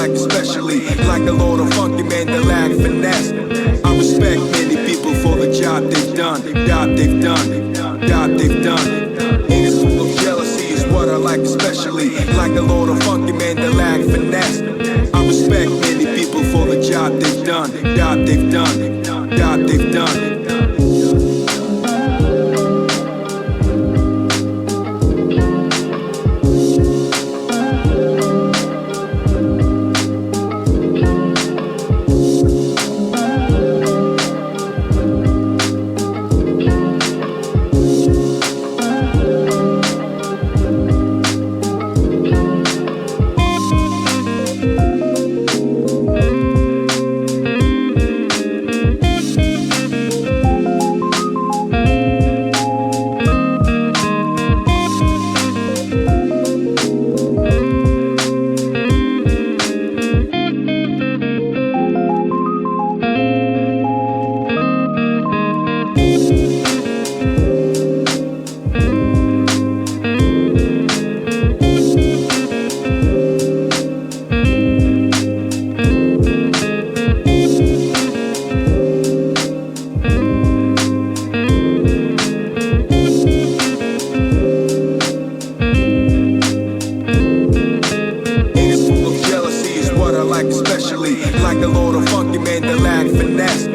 like especially. Like a load of funky man that lack finesse. I respect many people for the job they've done. Job they've done. Job they've done. And it's full of jealousy is what I like especially. Like a load of funky man that lack finesse. I respect many people for the job they've done. Job they've done. Job they've done. Like a load of funky man that lack finesse.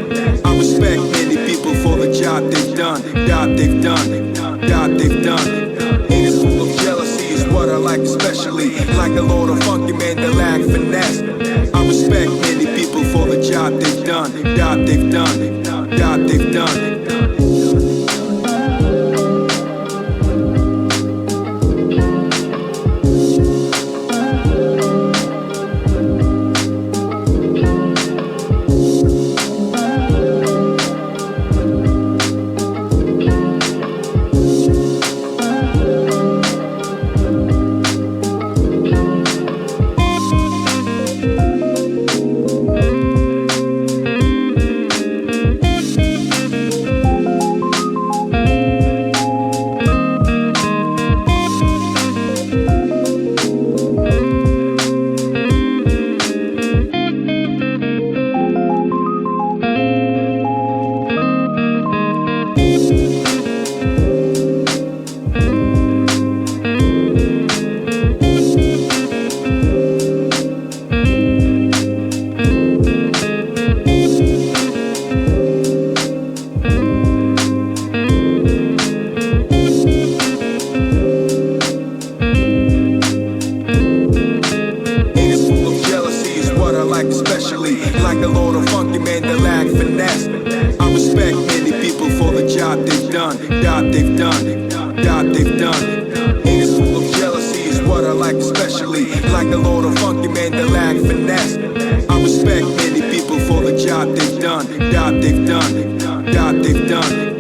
I respect many people for the job they've done. Job they've done. Job they've done. And it's full of jealousy is what I like especially. Like a load of funky man that lack finesse. I respect many people for the job they've done. Job they've done. Job they've done. Like a load of funky man that lack finesse. I respect many people for the job they've done. Job they've done. Job they've done. And it's full of jealousy is what I like especially. Like a load of funky man that lack finesse. I respect many people for the job they've done. Job they've done. Job they've done.